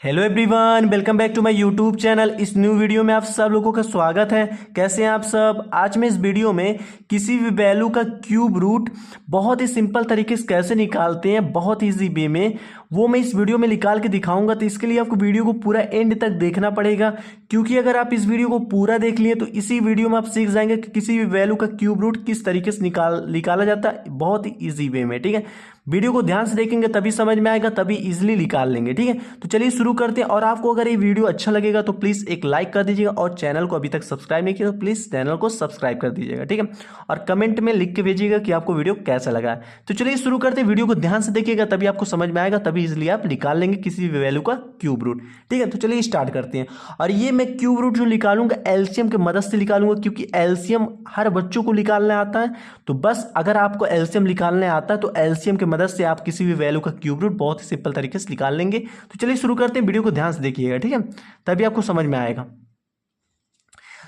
Hello everyone, welcome back to my YouTube channel. इस new video में आप सब लोगों का स्वागत है। कैसे हैं आप सब। आज मैं इस वीडियो में किसी भी वैल्यू का क्यूब रूट बहुत ही सिंपल तरीके से कैसे निकालते हैं, बहुत ईजी वे में, वो मैं इस वीडियो में निकाल के दिखाऊंगा। तो इसके लिए आपको वीडियो को पूरा एंड तक देखना पड़ेगा, क्योंकि अगर आप इस वीडियो को पूरा देख लिए तो इसी वीडियो में आप सीख जाएंगे कि किसी भी वैल्यू का क्यूब रूट किस तरीके से निकाला जाता है, बहुत ही ईजी वे में। ठीक है, वीडियो को ध्यान से देखेंगे तभी समझ में आएगा, तभी इजीली निकाल लेंगे। ठीक है, तो चलिए शुरू करते हैं। और आपको अगर ये वीडियो अच्छा लगेगा तो प्लीज़ एक लाइक कर दीजिएगा, और चैनल को अभी तक सब्सक्राइब नहीं किया तो प्लीज़ चैनल को सब्सक्राइब कर दीजिएगा। ठीक है, और कमेंट में लिख के भेजिएगा कि आपको वीडियो कैसा लगा है। तो चलिए शुरू करते हैं। वीडियो को ध्यान से देखिएगा तभी आपको समझ में आएगा, तभी इजीली आप निकाल लेंगे किसी भी वैल्यू का क्यूब रूट। ठीक है, तो चलिए स्टार्ट करते हैं। और ये मैं क्यूब रूट जो निकालूंगा एलसीएम की मदद से निकालूंगा, क्योंकि एलसीएम हर बच्चों को निकालना आता है। तो बस अगर आपको एलसीएम निकालने आता है तो एलसीएम की मदद से आप किसी भी वैल्यू का क्यूब रूट बहुत ही सिंपल तरीके से निकाल लेंगे। तो चलिए शुरू करते हैं। वीडियो को ध्यान से देखिएगा, ठीक है, तभी आपको समझ में आएगा।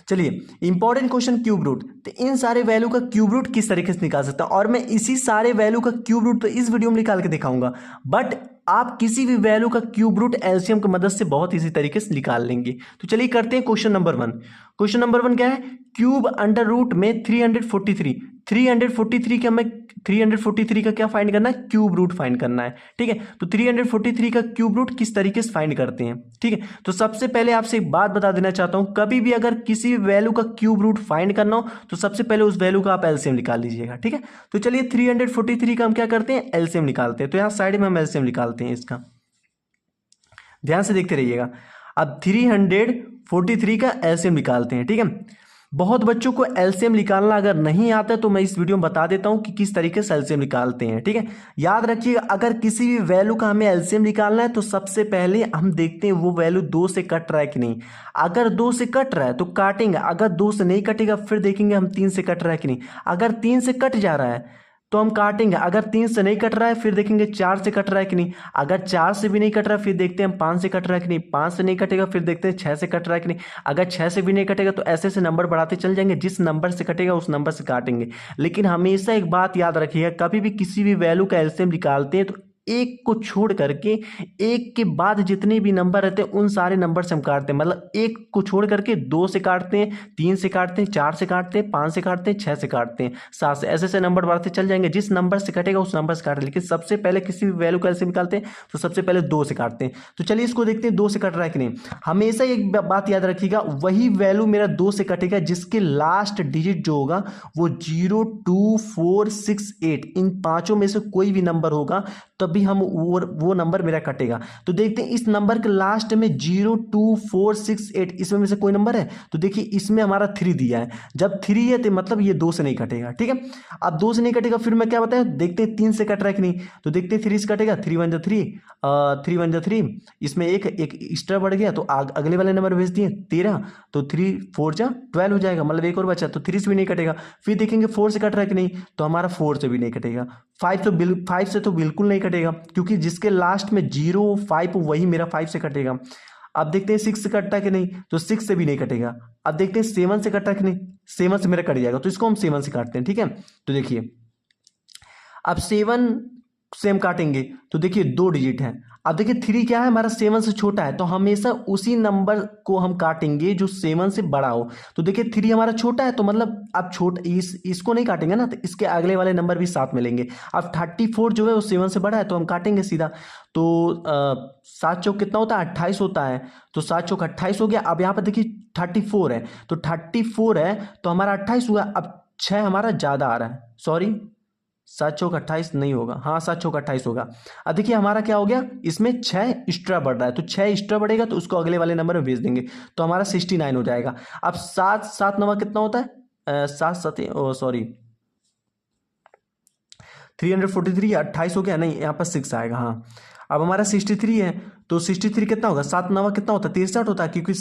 चलिए, इंपॉर्टेंट क्वेश्चन क्यूब रूट। तो इन सारे वैल्यू का क्यूब रूट किस तरीके से निकाल सकता हूं, और मैं इसी सारे वैल्यू का क्यूब रूट तो इस वीडियो में निकाल के दिखाऊंगा। बट आप किसी भी वैल्यू का क्यूब रूट एलसीएम की मदद से बहुत इसी तरीके से निकाल लेंगे। तो चलिए करते हैं क्वेश्चन नंबर 1। क्वेश्चन नंबर 1 क्या है? क्यूब अंडर रूट में 343 का, हमें 343 का क्या फाइंड करना है? क्यूब रूट फाइंड करना है। ठीक है, तो 343 का क्यूब रूट किस तरीके से फाइंड करते हैं? ठीक है, तो सबसे पहले आपसे एक बात बता देना चाहता हूं, कभी भी अगर किसी वैल्यू का क्यूब रूट फाइंड करना हो तो सबसे पहले उस वैल्यू का आप एलसीएम निकाल लीजिएगा। ठीक है, तो चलिए 343 का हम क्या करते हैं? एलसीएम निकालते हैं। तो यहां साइड में हम एलसीएम निकालते हैं इसका, ध्यान से देखते रहिएगा। अब 343 का एलसीएम निकालते हैं। ठीक है, बहुत बच्चों को एलसीएम निकालना अगर नहीं आता है तो मैं इस वीडियो में बता देता हूं कि किस तरीके से एलसीएम निकालते हैं। ठीक है, याद रखिएगा, अगर किसी भी वैल्यू का हमें एलसीएम निकालना है तो सबसे पहले हम देखते हैं वो वैल्यू 2 से कट रहा है कि नहीं। अगर 2 से कट रहा है तो काटेंगे, अगर 2 से नहीं कटेगा फिर देखेंगे हम 3 से कट रहा है कि नहीं। अगर 3 से कट जा रहा है तो हम काटेंगे, अगर 3 से नहीं कट रहा है फिर देखेंगे 4 से कट रहा है कि नहीं। अगर 4 से भी नहीं कट रहा है फिर देखते हैं हम 5 से कट रहा है कि नहीं। 5 से नहीं कटेगा फिर देखते हैं 6 से कट रहा है कि नहीं। अगर 6 से भी नहीं कटेगा तो ऐसे ऐसे नंबर बढ़ाते चल जाएंगे, जिस नंबर से कटेगा उस नंबर से काटेंगे। लेकिन हमेशा एक बात याद रखिएगा, कभी भी किसी भी वैल्यू का एलसीएम निकालते हैं तो एक को छोड़ करके, एक के बाद जितने भी नंबर रहते हैं उन सारे नंबर से हम काटते हैं। मतलब एक को छोड़ करके 2 से काटते हैं, 3 से काटते हैं, 4 से काटते हैं, 5 से काटते हैं, 6 से काटते हैं, 7 से, ऐसे ऐसे नंबर बढ़ाते चल जाएंगे। जिस नंबर से कटेगा उस नंबर से काटें। लेकिन सबसे पहले किसी भी वैल्यू का एलसीएम निकालते हैं तो सबसे पहले 2 से काटते हैं। तो चलिए इसको देखते हैं 2 से कट रहा है कि नहीं। हमेशा एक बात याद रखिएगा, वही वैल्यू मेरा 2 से कटेगा जिसके लास्ट डिजिट जो होगा वो 0, 2, 4, 6, 8, इन पांचों में से कोई भी नंबर होगा तभी हम वो नंबर मेरा कटेगा। तो देखते हैं इस नंबर के लास्ट में 0, 2, 4, 6, 8, इसमें में से कोई नंबर है? तो देखिए इसमें हमारा 3 दिया है। जब 3 है तो मतलब ये 2 से नहीं कटेगा। ठीक है, अब 2 से नहीं कटेगा फिर मैं क्या बताया, देखते हैं 3 से कट रहा है कि नहीं। तो देखते हैं 3 से कटेगा, 3 1 3, 3 1 3, इसमें एक एक्स्ट्रा बढ़ गया तो अगले वाले नंबर भेज दिए 13, तो 3 4 जा 12 हो जाएगा, मतलब एक और बचा। तो 3 से भी नहीं कटेगा। फिर देखेंगे 4 से कट रहा है कि नहीं, तो हमारा 4 से भी नहीं कटेगा। 5 से तो बिल्कुल नहीं कटेगा, क्योंकि जिसके लास्ट में 0, 5 वही मेरा 5 से कटेगा। अब देखते हैं 6 से कटता है कि नहीं, तो 6 से भी नहीं कटेगा। अब देखते हैं 7 से कटता है कि नहीं, 7 से मेरा कट जाएगा, तो इसको हम 7 से काटते हैं। ठीक है, तो देखिए अब 7 से हम काटेंगे तो देखिए 2 डिजिट है। अब देखिए 3 क्या है, हमारा 7 से छोटा है, तो हमेशा उसी नंबर को हम काटेंगे जो 7 से बड़ा हो। तो देखिए 3 हमारा छोटा है, तो मतलब अब इसको नहीं काटेंगे ना, तो इसके अगले वाले नंबर भी साथ में लेंगे। अब 34 जो है वो 7 से बड़ा है तो हम काटेंगे सीधा। तो 7 चौक कितना होता है? 28 होता है। तो 7 चौक 28 हो गया। अब यहाँ पर देखिए 34 है, तो 34 है तो हमारा 28 हुआ। अब 6 हमारा ज़्यादा आ रहा है, सॉरी 7 चौक 28 नहीं होगा, हाँ 7 चौक 28 होगा। अब देखिए हमारा क्या हो गया, इसमें 6 एक्स्ट्रा बढ़ रहा है, तो 6 एक्स्ट्रा बढ़ेगा तो उसको अगले वाले नंबर में भेज देंगे, तो हमारा 69 हो जाएगा। अब 7 7 नवा कितना होता है? 7 7 सॉरी 343 28 हो गया, नहीं यहाँ पर 6 आएगा। हाँ, अब हमारा 63 है, तो 63 कितना होगा? 7 नवा कितना होता है? 63 होता है, क्योंकि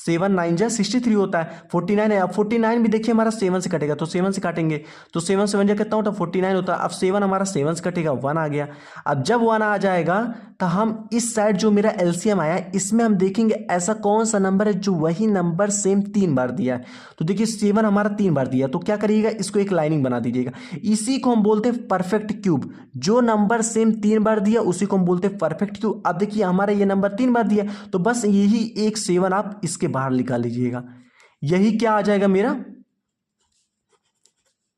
7 9 जा 63 होता है, 49 है। अब 49 भी देखिए हमारा 7 से कटेगा, तो 7 से काटेंगे तो 7 से 1 जा कितना होता है 49 होता है। अब 7 हमारा 7 से कटेगा, 1 आ गया। अब जब 1 आ जाएगा तो हम इस साइड जो मेरा एलसीएम आया इसमें हम देखेंगे ऐसा कौन सा नंबर है जो वही नंबर सेम 3 बार दिया है। तो देखिए 7 हमारा 3 बार दिया, तो क्या करिएगा, इसको एक लाइनिंग बना दीजिएगा। इसी को हम बोलते हैं परफेक्ट क्यूब। जो नंबर सेम 3 बार दिया उसी को हम बोलते हैं परफेक्ट क्यूब। अब देखिए हमारा ये नंबर 3 बार दिया, तो बस यही एक 7 आप इसके बाहर निकाल लीजिएगा। यही क्या आ जाएगा मेरा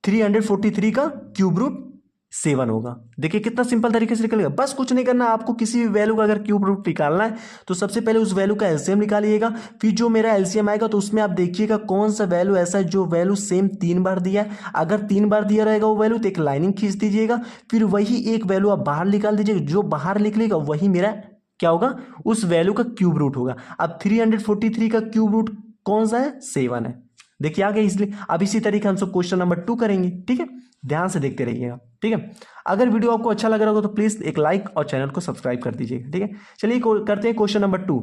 343 का क्यूब रूट 7 होगा। देखिए कितना सिंपल तरीके से निकल गया। बस कुछ नहीं करना, आपको किसी भी वैल्यू का अगर क्यूब रूट निकालना है तो सबसे पहले उस वैल्यू का एलसीएम निकालिएगा। फिर जो मेरा एलसीएम आएगा तो उसमें आप देखिएगा कौन सा वैल्यू ऐसा है जो वैल्यू सेम 3 बार दिया है। अगर 3 बार दिया रहेगा वो वैल्यू तो एक लाइनिंग खींच दीजिएगा, फिर वही एक वैल्यू आप बाहर निकाल दीजिएगा। जो बाहर निकलेगा वही मेरा क्या होगा, उस वैल्यू का क्यूब रूट होगा। अब 343 का क्यूब रूट कौन सा है, 7 है। देखिए आ गया। इसलिए अब इसी तरीके हम सब क्वेश्चन नंबर 2 करेंगे। ठीक है, ध्यान से देखते रहिएगा। ठीक है, अगर वीडियो आपको अच्छा लग रहा होगा तो प्लीज एक लाइक और चैनल को सब्सक्राइब कर दीजिएगा। ठीक है, चलिए करते हैं question number 2।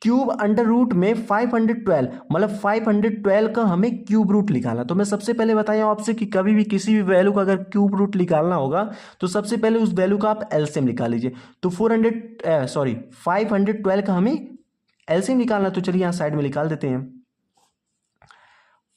Cube under root में 512 मतलब 512 का हमें क्यूब रूट निकालना। तो मैं सबसे पहले बताया आपसे कि कभी भी किसी भी वैल्यू का अगर क्यूब रूट निकालना होगा तो सबसे पहले उस वैल्यू का आप एलसीएम निकाल लीजिए। तो 512 का हमें एलसीएम निकालना। तो चलिए यहाँ साइड में निकाल देते हैं।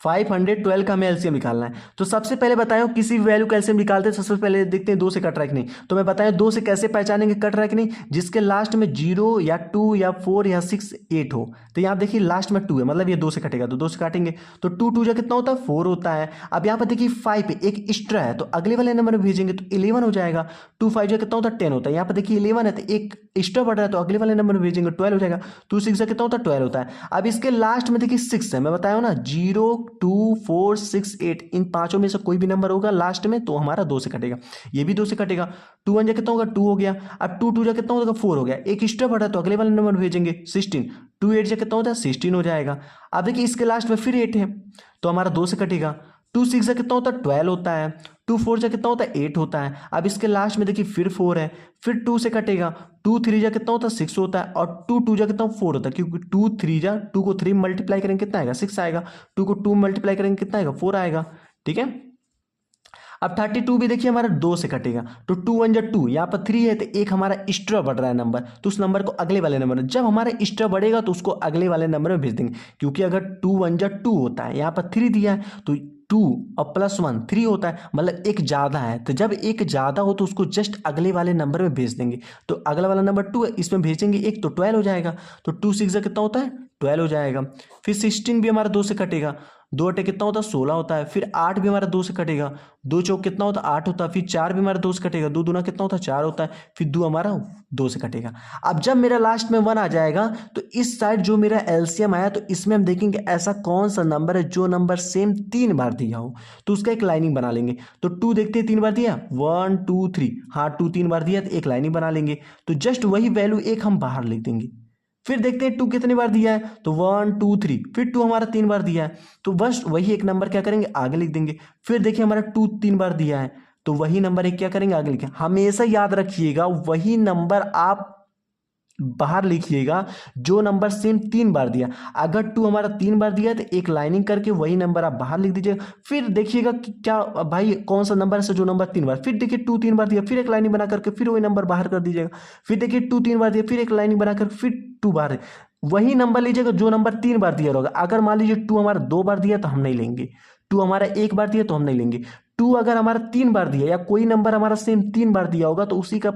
512 का हमें एलसीएम निकालना है। तो सबसे पहले बताया किसी भी वैल्यू का एलसीएम निकालते हैं सबसे पहले देखते हैं 2 से कट रहा है कि नहीं। तो मैं बताया 2 से कैसे पहचानेंगे कट रहा है कि नहीं, जिसके लास्ट में 0 या 2 या 4 या 6 8 हो। तो यहाँ देखिए लास्ट में 2 है, मतलब ये 2 से कटेगा, तो 2 से काटेंगे तो 2 2 जा कितना होता है 4 होता है। अब यहाँ पर देखिए 5 पे एक एक्स्ट्रा है तो अगले वाले नंबर में भेजेंगे तो 11 हो जाएगा। 2 5 जा कितना होता है 10 होता है। यहाँ पर देखिए 11 है तो एक एक्स्ट्रा बढ़ रहा है तो अगले वाले नंबर में भेजेंगे 12 हो जाएगा। 2 6 जा कितना होता है 12 होता है। अब इसके लास्ट में देखिए 6 है, मैं बताया ना 0 2 4 6 8 इन पांचों में से कोई भी नंबर होगा लास्ट में तो हमारा 2 से कटेगा। ये भी 2 से कटेगा। 2 1 जा कितना होगा 2 हो गया। अब 2 2 जा कितना होगा 4 हो गया। एक एक्स्ट्रा बढ़ा तो अगले वाले नंबर में भेजेंगे 16। 2 8 जा कितना होता है 16 हो जाएगा। अब देखिए इसके लास्ट में फिर 8 है तो हमारा 2 से कटेगा। 2 6 जा कितना होता है 12 होता है। 2 4 जा कितना होता है 8 होता है। अब इसके लास्ट में देखिए फिर 4 है, फिर 2 से कटेगा। 2 3 जा कितना होता है 6 होता है और 2 2 जा कितना 4 होता है, क्योंकि 2 3 जा 2 को 3 मल्टीप्लाई करेंगे कितना आएगा 6 आएगा। 2 को 2 मल्टीप्लाई करेंगे कितना आएगा 4 आएगा। ठीक है, अब 32 भी देखिए हमारा 2 से कटेगा तो 2 1 जा 2, यहाँ पर 3 है तो एक हमारा एक्स्ट्रा बढ़ रहा है नंबर, तो उस नंबर को अगले वाले नंबर में, जब हमारा एक्स्ट्रा बढ़ेगा तो उसको अगले वाले नंबर में भेज देंगे। क्योंकि अगर 2 1 जा 2 होता है, यहाँ पर 3 दिया है तो 2 और +1 3 होता है, मतलब एक ज़्यादा है। तो जब एक ज़्यादा हो तो उसको जस्ट अगले वाले नंबर में भेज देंगे। तो अगला वाला नंबर 2 है, इसमें भेजेंगे एक तो 12 हो जाएगा। तो 2 6 जा कितना होता है 12 हो जाएगा। फिर 16 भी हमारा 2 से कटेगा। 2 8 कितना होता है 16 होता है। फिर 8 भी हमारा 2 से कटेगा। 2 चौक कितना होता है 8 होता है। फिर 4 भी हमारा 2 से कटेगा। 2 दूना कितना होता है 4 होता है। फिर 2 हमारा 2 से कटेगा। अब जब मेरा लास्ट में 1 आ जाएगा तो इस साइड जो मेरा एलसीएम आया तो इसमें हम देखेंगे ऐसा कौन सा नंबर है जो नंबर सेम 3 बार दिया हो, तो उसका एक लाइनिंग बना लेंगे। तो 2 देखते हैं 3 बार दिया 1 2 3, हाँ 2 3 बार दिया तो एक लाइनिंग बना लेंगे। तो जस्ट वही वैल्यू एक हम बाहर लिख देंगे। फिर देखते हैं 2 कितनी बार दिया है तो 1 2 3, फिर 2 हमारा 3 बार दिया है तो बस वही एक नंबर क्या करेंगे आगे लिख देंगे। फिर देखिए हमारा 2 3 बार दिया है तो वही नंबर एक क्या करेंगे आगे लिखें। हमेशा याद रखिएगा वही नंबर आप बाहर लिखिएगा जो नंबर सेम 3 बार दिया। अगर 2 हमारा 3 बार दिया तो एक लाइनिंग करके वही नंबर आप बाहर लिख दीजिएगा। फिर देखिएगा कि क्या भाई कौन सा नंबर है जो नंबर 3 बार, फिर देखिए 2 3 बार दिया फिर एक लाइनिंग बना करके फिर वही नंबर बाहर कर दीजिएगा। फिर देखिए 2 3 बार दिया फिर एक लाइनिंग बनाकर फिर 2 बार वही नंबर लीजिएगा जो नंबर 3 बार दिया होगा। अगर मान लीजिए 2 हमारा 2 बार दिया तो हम नहीं लेंगे, 2 हमारा 1 बार दिया तो हम नहीं लेंगे। 2 अगर हमारा 3 बार दिया या कोई नंबर हमारा सेम 3 बार दिया होगा तो उसी का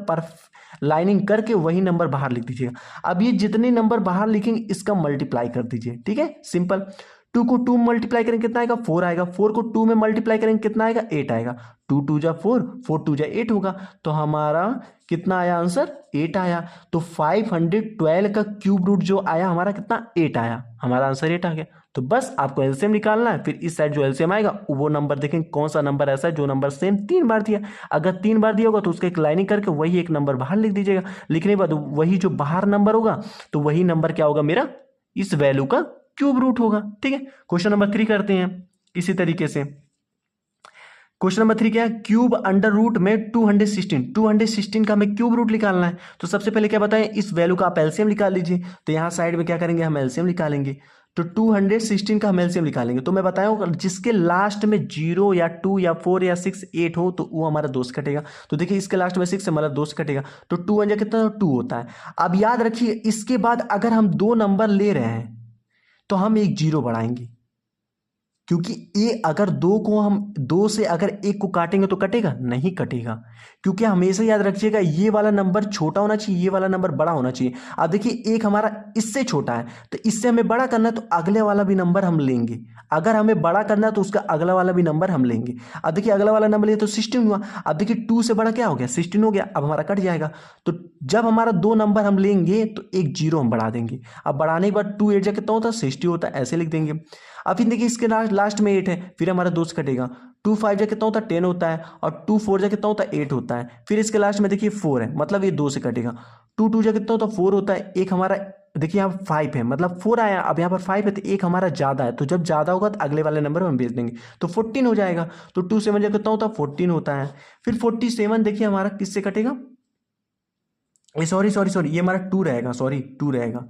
लाइनिंग करके वही नंबर बाहर लिख दीजिएगा। अब ये जितने नंबर बाहर लिखेंगे इसका मल्टीप्लाई कर दीजिए। ठीक है, सिंपल। 2 को 2 मल्टीप्लाई करेंगे कितना आएगा 4 आएगा। 4 को 2 में मल्टीप्लाई करेंगे कितना आएगा 8 आएगा। 2 2 जा 4, 4 2 जा 8 होगा। तो हमारा कितना आया आंसर 8 आया। तो 512 का क्यूब रूट जो आया हमारा कितना 8 आया, हमारा आंसर 8 आ गया। तो बस आपको एलसीएम निकालना है। फिर इस साइड जो एलसीएम आएगा वो नंबर देखेंगे कौन सा नंबर ऐसा है जो नंबर सेम 3 बार दिया। अगर 3 बार दिया होगा तो उसका एक लाइनिंग करके वही एक नंबर बाहर लिख दीजिएगा। लिखने के बाद वही जो बाहर नंबर होगा तो वही नंबर क्या होगा मेरा इस वैल्यू का क्यूब रूट होगा। ठीक है, क्वेश्चन नंबर 3 करते हैं इसी तरीके से। क्वेश्चन नंबर 3 क्या है, क्यूब अंडर रूट में 216 का हमें क्यूब रूट निकालना है। तो सबसे पहले क्या बताएं इस वैल्यू का आप एलसीएम निकाल लीजिए। तो यहाँ साइड में क्या करेंगे हम एलसीएम निकालेंगे। तो 216 का हम एलसीएम निकालेंगे। तो मैं बताया हूँ जिसके लास्ट में 0 या 2 या 4 या 6 8 हो तो वो हमारा 2 से कटेगा। तो देखिए इसके लास्ट में 6 है मतलब 2 से कटेगा। तो 2 1 कितना 2 होता है। अब याद रखिए इसके बाद अगर हम 2 नंबर ले रहे हैं तो हम एक 0 बढ़ाएंगे, क्योंकि ए अगर दो को हम दो से अगर एक को काटेंगे तो कटेगा नहीं, कटेगा। क्योंकि हमेशा याद रखिएगा ये वाला नंबर छोटा होना चाहिए, ये वाला नंबर बड़ा होना चाहिए। अब देखिए एक हमारा इससे छोटा है तो इससे हमें बड़ा करना है तो अगले वाला भी नंबर हम लेंगे। अगर हमें बड़ा करना है तो उसका अगला वाला भी नंबर हम लेंगे। अब देखिए अगला वाला नंबर लिया तो 16 हुआ। अब देखिए 2 से बड़ा क्या हो गया 16 हो गया। अब हमारा कट जाएगा। तो जब हमारा 2 नंबर हम लेंगे तो एक 0 हम बढ़ा देंगे। अब बढ़ाने के बाद 2 8 जा कितना होता है 60 होता है, ऐसे लिख देंगे। अब फिर देखिए इसके लास्ट में 8 है, फिर हमारा 2 से कटेगा। 2 5 जा कितना होता है 10 होता है, और 2 4 जा कितना होता है 8 होता है। फिर इसके लास्ट में देखिए 4 है मतलब ये 2 से कटेगा। 2 2 जा कितना होता है 4 होता है। एक हमारा देखिए यहाँ 5 है मतलब 4 आया, अब यहाँ पर 5 है तो एक हमारा ज़्यादा है, तो जब ज़्यादा होगा तो अगले वाले नंबर हम भेज देंगे तो 14 हो जाएगा। तो 2 7 जा कितना होता है 14 होता है। फिर 47 देखिए हमारा किससे कटेगा, सॉरी सॉरी सॉरी ये हमारा 2 रहेगा, सॉरी 2 रहेगा।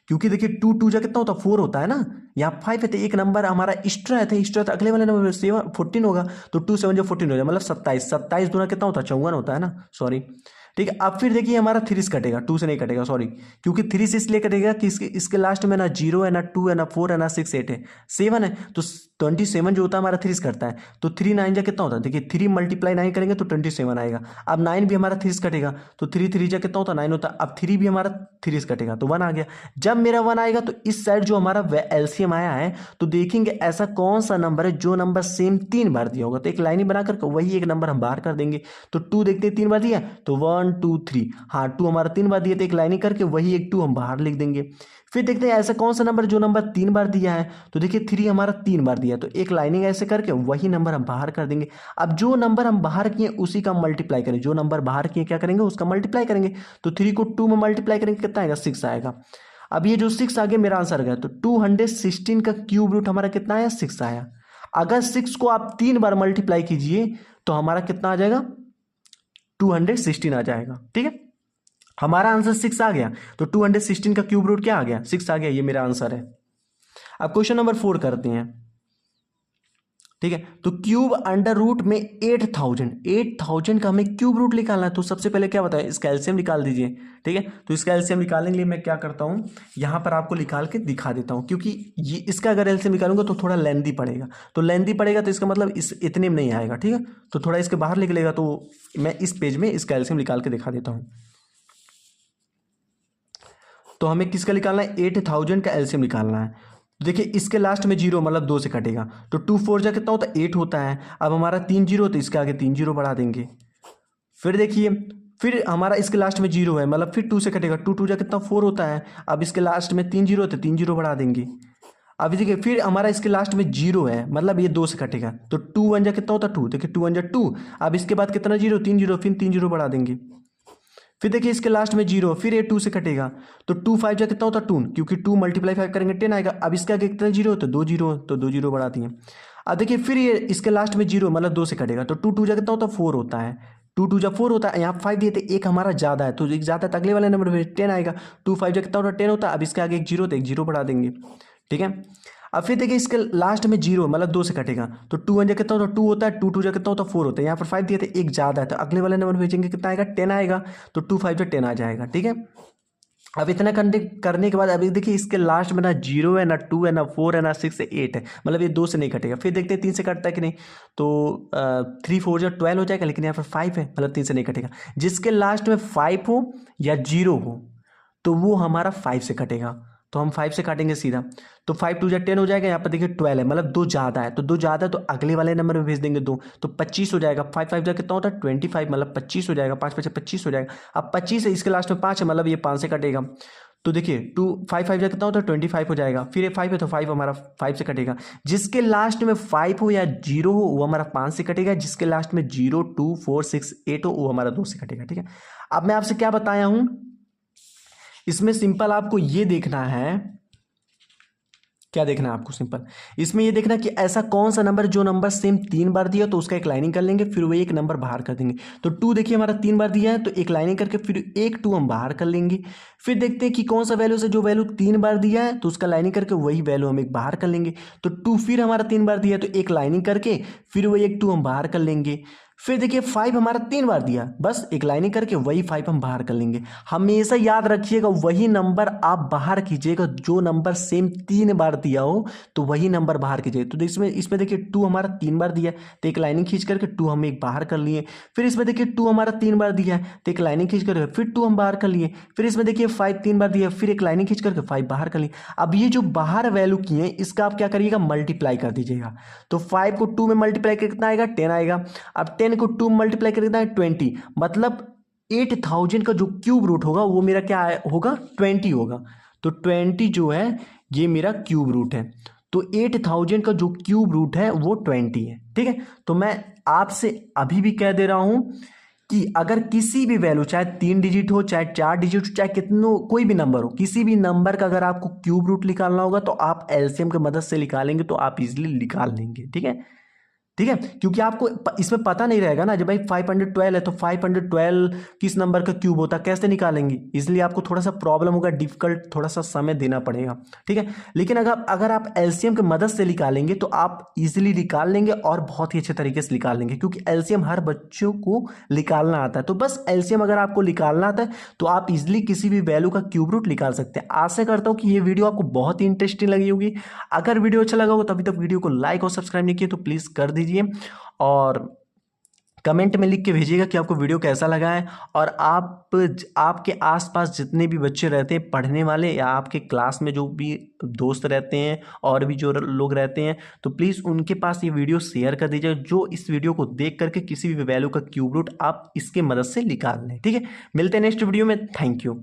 क्योंकि देखिए 2 2 जा कितना होता है 4 होता है ना, यहाँ 5 है तो एक नंबर हमारा एक्स्ट्रा है, एक्स्ट्रा तो अगले वाले नंबर 7 14 होगा। तो 2 7 जो 14 हो जाए मतलब 27, 27 दूना कितना होता है 54 होता है ना, सॉरी। ठीक है अब फिर देखिए हमारा 3 से कटेगा, 2 से नहीं कटेगा सॉरी, क्योंकि 3 से इसलिए कटेगा कि इसके लास्ट में ना 0 है ना 2 है ना 4 है ना 6 8 है, 7 है। तो 27 जो होता है हमारा 3 से करता है। तो 3 9 जा कितना होता है, देखिए 3 मल्टीप्लाई 9 करेंगे तो 27 आएगा। अब 9 भी हमारा 3 से कटेगा तो 3 3 जा कितना होता है 9 होता है। अब 3 भी हमारा 3 से कटेगा तो 1 आ गया। जब मेरा 1 आएगा तो इस साइड जो हमारा एलसीएम आया है तो देखेंगे ऐसा कौन सा नंबर है जो नंबर सेम 3 बार दिया होगा, तो एक लाइन बना करके वही एक नंबर हम बाहर कर देंगे। तो 2 देखते हैं 3 बार दिया तो 1 2 3, हाँ 2 हमारा 3 बार दिया तो एक लाइनिंग करके वही एक 2 हम बाहर लिख देंगे। फिर देखते हैं ऐसा कौन सा नंबर जो नंबर 3 बार दिया है, तो देखिए 3 हमारा 3 बार दिया है तो एक लाइनिंग ऐसे करके वही नंबर हम बाहर कर देंगे। अब जो नंबर हम बाहर किए उसी का मल्टीप्लाई करेंगे, जो नंबर बाहर किए क्या करेंगे उसका मल्टीप्लाई करेंगे। तो 3 को 2 में मल्टीप्लाई करेंगे कितना आएगा 6 आएगा। अब ये जो 6 आ गया मेरा आंसर आ गया। तो 216 का क्यूब रूट हमारा कितना आया 6 आया। अगर 6 को आप 3 बार मल्टीप्लाई कीजिए तो हमारा कितना आ जाएगा 216 आ जाएगा। ठीक है हमारा आंसर 6 आ गया। तो 216 का क्यूब रूट क्या आ गया 6 आ गया, ये मेरा आंसर है। अब क्वेश्चन नंबर 4 करते हैं। ठीक है तो क्यूब अंडर रूट में 8000 का हमें क्यूब रूट निकालना है। तो सबसे पहले क्या बताया इसका एलसीएम निकाल दीजिए। ठीक है तो इसका एलसीएम निकालने के लिए मैं क्या करता हूं यहां पर आपको निकाल के दिखा देता हूं, क्योंकि ये इसका अगर एलसीएम निकालूंगा तो थोड़ा लेंदी पड़ेगा, तो लेंदी पड़ेगा तो इसका मतलब इस इतने में नहीं आएगा। ठीक है तो थोड़ा इसके बाहर निकलेगा, तो मैं इस पेज में इसका एलसीएम निकाल के दिखा देता हूँ। तो हमें किसका निकालना है 8000 का एलसीएम निकालना है। देखिए इसके लास्ट में 0 मतलब 2 से कटेगा तो 2 4 जा कितना होता है 8 होता है। अब हमारा 3 0 तो इसके आगे 3 0 बढ़ा देंगे। फिर देखिए फिर हमारा इसके लास्ट में 0 है मतलब फिर 2 से कटेगा, 2 2 जा कितना 4 होता है। अब इसके लास्ट में 3 0 तो 3 0 बढ़ा देंगे। अब देखिए फिर हमारा इसके लास्ट में 0 है मतलब ये 2 से कटेगा तो 2 1 जा कितना होता है 2, देखिए 2 1 जा 2। अब इसके बाद कितना 0 3 0, फिर 3 0 बढ़ा देंगे। फिर देखिए इसके लास्ट में 0, फिर ये 2 से कटेगा तो 2 5 जा कितना होता है 2, क्योंकि 2 मल्टीप्लाई 5 करेंगे 10 आएगा। अब इसके आगे कितना 0 तो 2 0, तो 2 0 बढ़ा दिए। अब देखिए फिर ये इसके लास्ट में 0 मतलब 2 से कटेगा तो 2 2 जा कितना होता है 4 होता है। 2 2 जा 4 होता है, यहाँ 5 दिए थे एक हमारा ज़्यादा है तो एक ज़्यादा है तो अगले वाले नंबर में 10 आएगा। 2 5 जा कितना होता है 10 होता है। अब इसके आगे एक 0 तो एक 0 बढ़ा देंगे। ठीक है अब फिर देखिए इसके लास्ट में 0 मतलब 2 से कटेगा तो 2 1 जा कितना होता है 2 होता है, 2 2 जा कितना होता है 4 होता है। यहाँ पर 5 दिए थे एक ज़्यादा है तो अगले वाले नंबर भेजेंगे कितना आएगा 10 आएगा। तो 2 5 जा 10 आ जाएगा। ठीक है अब इतना करने के बाद अभी देखिए इसके लास्ट में ना 0 है ना 2 है ना 4 है ना 6 है 8 है, मतलब ये 2 से नहीं कटेगा। फिर देखते हैं 3 से कटता है कि नहीं, तो 3 4 जा 12 हो जाएगा, लेकिन यहाँ पर 5 है मतलब 3 से नहीं कटेगा। जिसके लास्ट में 5 हो या 0 हो तो वो हमारा 5 से कटेगा, तो हम 5 से काटेंगे सीधा। तो 5 2 जा 10 हो जाएगा। यहाँ पर देखिए 12 है मतलब 2 ज़्यादा है, तो 2 ज़्यादा है तो अगले वाले नंबर में भेज देंगे 2, तो 25 हो जाएगा। 5 5 जा कितना होता है 25 मतलब 25 हो जाएगा। 5 5 25 हो जाएगा। अब 25 है इसके लास्ट में 5 है मतलब ये 5 से कटेगा। तो देखिए 2 5 5 जा कितना होता है 25 हो जाएगा। फिर ये 5 है तो 5 हमारा 5 से कटेगा। जिसके लास्ट में 5 हो या 0 हो वो हमारा 5 से कटेगा। जिसके लास्ट में 0 2 4 6 8 हो वो हमारा 2 से कटेगा। ठीक है अब मैं आपसे क्या बताया हूँ, इसमें सिंपल आपको ये देखना है क्या देखना है आपको, सिंपल इसमें ये देखना कि ऐसा कौन सा नंबर जो नंबर सेम 3 बार दिया तो उसका एक लाइनिंग कर लेंगे, फिर वो एक नंबर बाहर कर देंगे। तो 2 देखिए हमारा 3 बार दिया है तो एक लाइनिंग करके फिर एक 2 हम बाहर कर लेंगे। फिर देखते हैं कि कौन सा वैल्यू से जो वैल्यू 3 बार दिया है तो उसका लाइनिंग करके वही वैल्यू हम एक बाहर कर लेंगे। तो 2 फिर हमारा 3 बार दिया है तो एक लाइनिंग करके फिर वही एक 2 हम बाहर कर लेंगे। फिर देखिए 5 हमारा 3 बार दिया, बस एक लाइनिंग करके वही 5 हम बाहर कर लेंगे। हमेशा याद रखिएगा वही नंबर आप बाहर कीजिएगा जो नंबर सेम 3 बार दिया हो तो वही नंबर बाहर कीजिए। तो इसमें देखिए 2 हमारा 3 बार दिया तो एक लाइनिंग खींच करके 2 हम एक बाहर कर लिए। फिर इसमें देखिए 2 हमारा 3 बार दिया है तो एक लाइनिंग खींच करके फिर 2 हम बाहर कर लिए। फिर इसमें देखिए 5 3 बार दिया, फिर एक लाइनिंग खींच करके 5 बाहर कर लिए। अब ये जो बाहर वैल्यू किए हैं इसका आप क्या करिएगा, मल्टीप्लाई कर दीजिएगा। तो 5 को 2 में मल्टीप्लाई करके कितना आएगा, 10 आएगा। अब 10 को 2 मल्टीप्लाई करके कितना है, 20। मतलब 8000 का जो क्यूब रूट होगा वो मेरा क्या होगा, 20 होगा। तो 20 जो है ये मेरा क्यूब रूट है। तो 8000 का जो क्यूब रूट है वो 20 है। ठीक है, तो मैं आपसे अभी भी कह दे रहा हूं कि अगर किसी भी वैल्यू, चाहे 3 डिजिट हो, चाहे 4 डिजिट हो, चाहे कितनों कोई भी नंबर हो, किसी भी नंबर का अगर आपको क्यूब रूट निकालना होगा तो आप एलसीएम की मदद से निकालेंगे तो आप इजीली निकाल लेंगे। ठीक है, ठीक है, क्योंकि आपको इसमें पता नहीं रहेगा ना, जब भाई 512 है तो 512 किस नंबर का क्यूब होता है, कैसे निकालेंगे, इसलिए आपको थोड़ा सा प्रॉब्लम होगा, डिफिकल्ट थोड़ा सा समय देना पड़ेगा। ठीक है, लेकिन अगर आप एलसीएम की मदद से निकालेंगे तो आप इजीली निकाल लेंगे और बहुत ही अच्छे तरीके से निकाल लेंगे, क्योंकि एलसीएम हर बच्चों को निकालना आता है। तो बस एलसीएम अगर आपको निकालना आता है तो आप इजिली किसी भी वैल्यू का क्यूब रूट निकाल सकते हैं। आशा करता हूँ कि ये वीडियो आपको बहुत ही इंटरेस्टिंग लगी होगी। अगर वीडियो अच्छा लगा होगा तो अभी तक वीडियो को लाइक और सब्सक्राइब नहीं किया तो प्लीज़ कर दीजिए और कमेंट में लिख के भेजिएगा कि आपको वीडियो कैसा लगा है। और आपके आसपास जितने भी बच्चे रहते हैं पढ़ने वाले, या आपके क्लास में जो भी दोस्त रहते हैं और भी जो लोग रहते हैं, तो प्लीज़ उनके पास ये वीडियो शेयर कर दीजिए, जो इस वीडियो को देख करके किसी भी वैल्यू का क्यूब रूट आप इसके मदद से निकाल लें। ठीक है, मिलते हैं नेक्स्ट वीडियो में। Thank you.